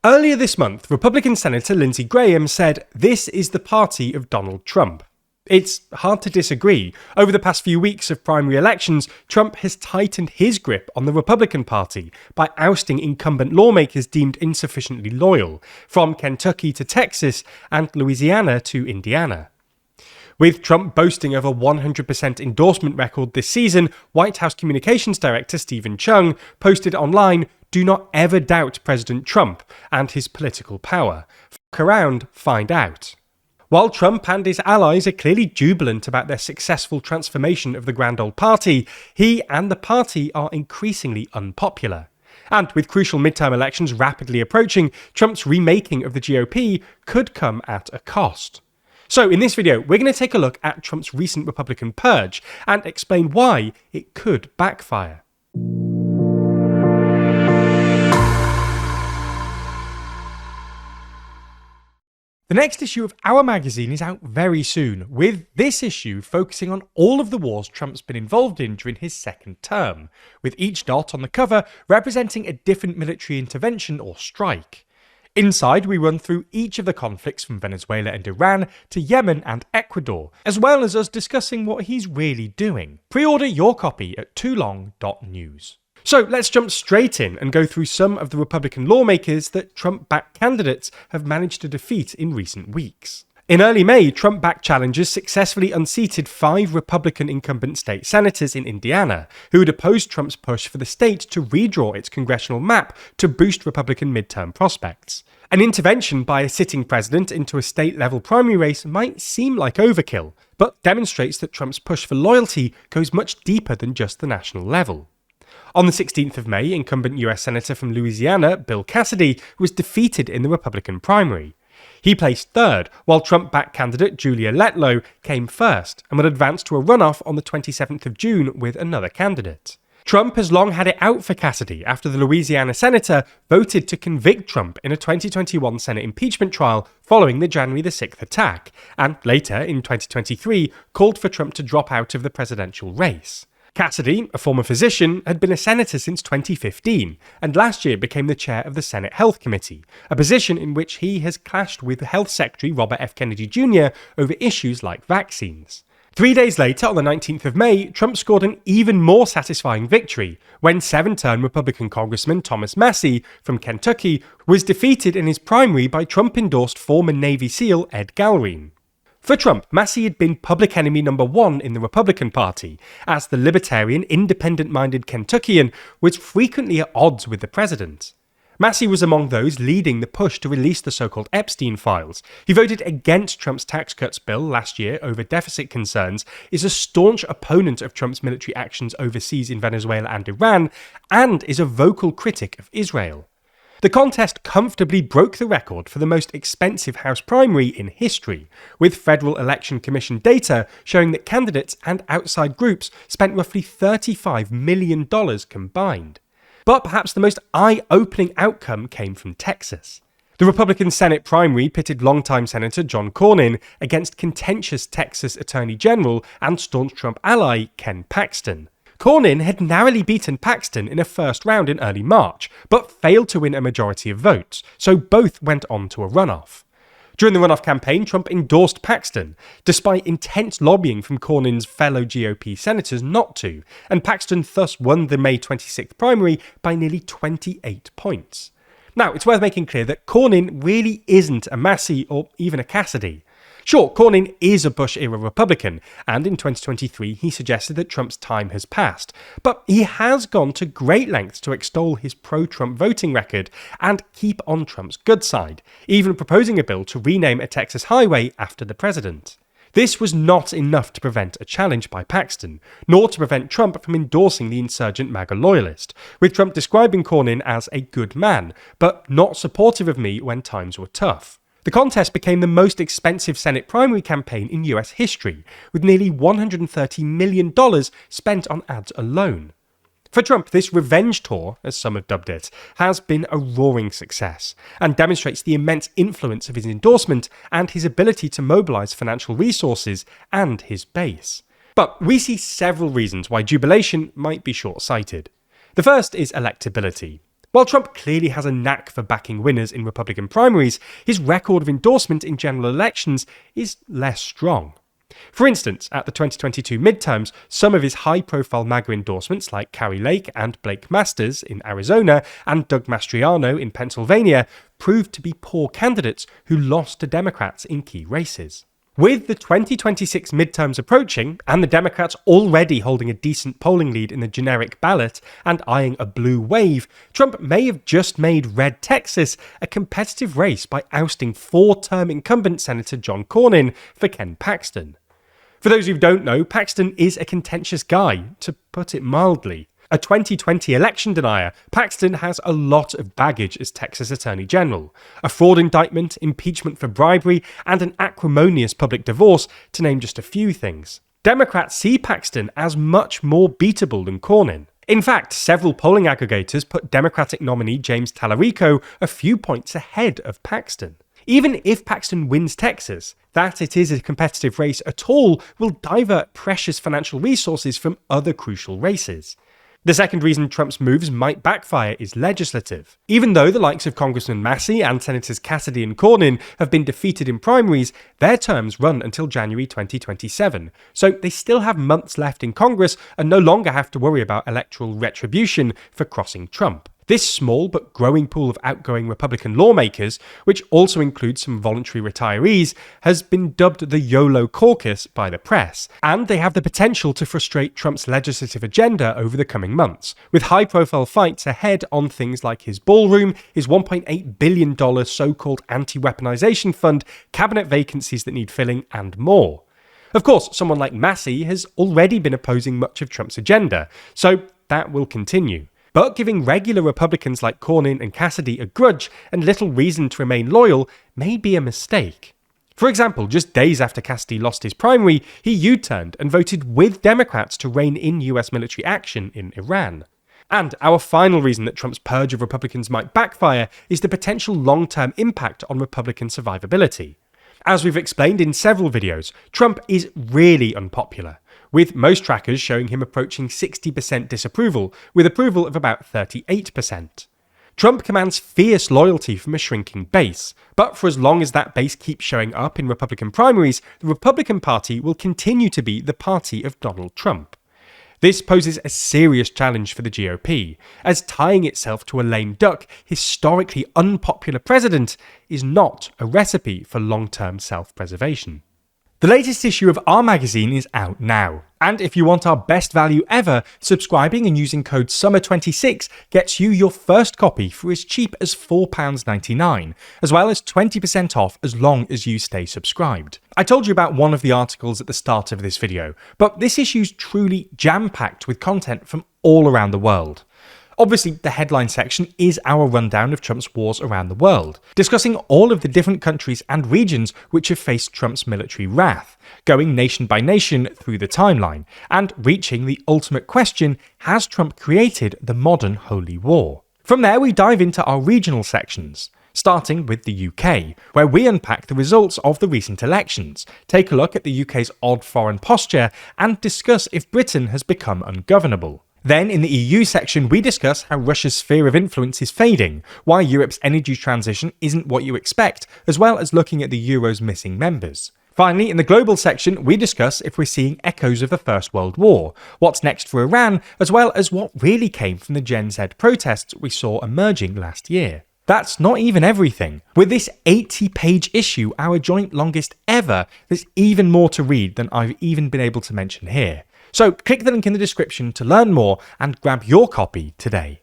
Earlier this month, Republican Senator Lindsey Graham said, "This is the party of Donald Trump." It's hard to disagree. Over the past few weeks of primary elections, Trump has tightened his grip on the Republican Party by ousting incumbent lawmakers deemed insufficiently loyal, from Kentucky to Texas and Louisiana to Indiana. With Trump boasting of a 100% endorsement record this season, White House Communications Director Stephen Chung posted online, "Do not ever doubt President Trump and his political power. Fuck around, find out." While Trump and his allies are clearly jubilant about their successful transformation of the grand old party, he and the party are increasingly unpopular. And with crucial midterm elections rapidly approaching, Trump's remaking of the GOP could come at a cost. So in this video, we're going to take a look at Trump's recent Republican purge and explain why it could backfire. The next issue of our magazine is out very soon, with this issue focusing on all of the wars Trump's been involved in during his second term, with each dot on the cover representing a different military intervention or strike. Inside, we run through each of the conflicts from Venezuela and Iran to Yemen and Ecuador, as well as us discussing what he's really doing. Pre-order your copy at toolong.news. So let's jump straight in and go through some of the Republican lawmakers that Trump-backed candidates have managed to defeat in recent weeks. In early May, Trump-backed challengers successfully unseated 5 Republican incumbent state senators in Indiana, who had opposed Trump's push for the state to redraw its congressional map to boost Republican midterm prospects. An intervention by a sitting president into a state-level primary race might seem like overkill, but demonstrates that Trump's push for loyalty goes much deeper than just the national level. On the 16th of May, incumbent US Senator from Louisiana, Bill Cassidy, was defeated in the Republican primary. He placed third, while Trump-backed candidate Julia Letlow came first and would advance to a runoff on the 27th of June with another candidate. Trump has long had it out for Cassidy after the Louisiana senator voted to convict Trump in a 2021 Senate impeachment trial following the January 6th attack, and later, in 2023, called for Trump to drop out of the presidential race. Cassidy, a former physician, had been a senator since 2015, and last year became the chair of the Senate Health Committee, a position in which he has clashed with Health Secretary Robert F. Kennedy Jr. over issues like vaccines. 3 days later, on the 19th of May, Trump scored an even more satisfying victory when 7-term Republican Congressman Thomas Massie from Kentucky was defeated in his primary by Trump-endorsed former Navy SEAL Ed Galrine. For Trump, Massie had been public enemy number 1 in the Republican Party, as the libertarian, independent-minded Kentuckian was frequently at odds with the president. Massie was among those leading the push to release the so-called Epstein files. He voted against Trump's tax cuts bill last year over deficit concerns, is a staunch opponent of Trump's military actions overseas in Venezuela and Iran, and is a vocal critic of Israel. The contest comfortably broke the record for the most expensive House primary in history, with Federal Election Commission data showing that candidates and outside groups spent roughly $35 million combined. But perhaps the most eye-opening outcome came from Texas. The Republican Senate primary pitted longtime Senator John Cornyn against contentious Texas Attorney General and staunch Trump ally Ken Paxton. Cornyn had narrowly beaten Paxton in a first round in early March, but failed to win a majority of votes, so both went on to a runoff. During the runoff campaign, Trump endorsed Paxton, despite intense lobbying from Cornyn's fellow GOP senators not to, and Paxton thus won the May 26th primary by nearly 28 points. Now, it's worth making clear that Cornyn really isn't a Massie or even a Cassidy. Sure, Cornyn is a Bush-era Republican, and in 2023 he suggested that Trump's time has passed, but he has gone to great lengths to extol his pro-Trump voting record and keep on Trump's good side, even proposing a bill to rename a Texas highway after the president. This was not enough to prevent a challenge by Paxton, nor to prevent Trump from endorsing the insurgent MAGA loyalist, with Trump describing Cornyn as a good man, but not supportive of me when times were tough. The contest became the most expensive Senate primary campaign in US history, with nearly $130 million spent on ads alone. For Trump, this revenge tour, as some have dubbed it, has been a roaring success, and demonstrates the immense influence of his endorsement and his ability to mobilize financial resources and his base. But we see several reasons why jubilation might be short-sighted. The first is electability. While Trump clearly has a knack for backing winners in Republican primaries, his record of endorsement in general elections is less strong. For instance, at the 2022 midterms, some of his high-profile MAGA endorsements like Kari Lake and Blake Masters in Arizona and Doug Mastriano in Pennsylvania proved to be poor candidates who lost to Democrats in key races. With the 2026 midterms approaching, and the Democrats already holding a decent polling lead in the generic ballot and eyeing a blue wave, Trump may have just made red Texas a competitive race by ousting four-term incumbent Senator John Cornyn for Ken Paxton. For those who don't know, Paxton is a contentious guy, to put it mildly. A 2020 election denier, Paxton has a lot of baggage as Texas Attorney General. A fraud indictment, impeachment for bribery, and an acrimonious public divorce, to name just a few things. Democrats see Paxton as much more beatable than Cornyn. In fact, several polling aggregators put Democratic nominee James Tallarico a few points ahead of Paxton. Even if Paxton wins Texas, that it is a competitive race at all will divert precious financial resources from other crucial races. The second reason Trump's moves might backfire is legislative. Even though the likes of Congressman Massie and Senators Cassidy and Cornyn have been defeated in primaries, their terms run until January 2027, so they still have months left in Congress and no longer have to worry about electoral retribution for crossing Trump. This small but growing pool of outgoing Republican lawmakers, which also includes some voluntary retirees, has been dubbed the YOLO caucus by the press, and they have the potential to frustrate Trump's legislative agenda over the coming months, with high-profile fights ahead on things like his ballroom, his $1.8 billion so-called anti-weaponization fund, cabinet vacancies that need filling, and more. Of course, someone like Massie has already been opposing much of Trump's agenda, so that will continue. But giving regular Republicans like Cornyn and Cassidy a grudge and little reason to remain loyal may be a mistake. For example, just days after Cassidy lost his primary, he U-turned and voted with Democrats to rein in US military action in Iran. And our final reason that Trump's purge of Republicans might backfire is the potential long-term impact on Republican survivability. As we've explained in several videos, Trump is really unpopular, with most trackers showing him approaching 60% disapproval, with approval of about 38%. Trump commands fierce loyalty from a shrinking base, but for as long as that base keeps showing up in Republican primaries, the Republican Party will continue to be the party of Donald Trump. This poses a serious challenge for the GOP, as tying itself to a lame duck, historically unpopular president is not a recipe for long-term self-preservation. The latest issue of our magazine is out now, and if you want our best value ever, subscribing and using code SUMMER26 gets you your first copy for as cheap as £4.99, as well as 20% off as long as you stay subscribed. I told you about one of the articles at the start of this video, but this issue's truly jam-packed with content from all around the world. Obviously, the headline section is our rundown of Trump's wars around the world, discussing all of the different countries and regions which have faced Trump's military wrath, going nation by nation through the timeline, and reaching the ultimate question, has Trump created the modern holy war? From there, we dive into our regional sections, starting with the UK, where we unpack the results of the recent elections, take a look at the UK's odd foreign posture, and discuss if Britain has become ungovernable. Then, in the EU section, we discuss how Russia's sphere of influence is fading, why Europe's energy transition isn't what you expect, as well as looking at the Euro's missing members. Finally, in the global section, we discuss if we're seeing echoes of the First World War, what's next for Iran, as well as what really came from the Gen Z protests we saw emerging last year. That's not even everything. With this 80-page issue, our joint longest ever, there's even more to read than I've even been able to mention here. So click the link in the description to learn more and grab your copy today.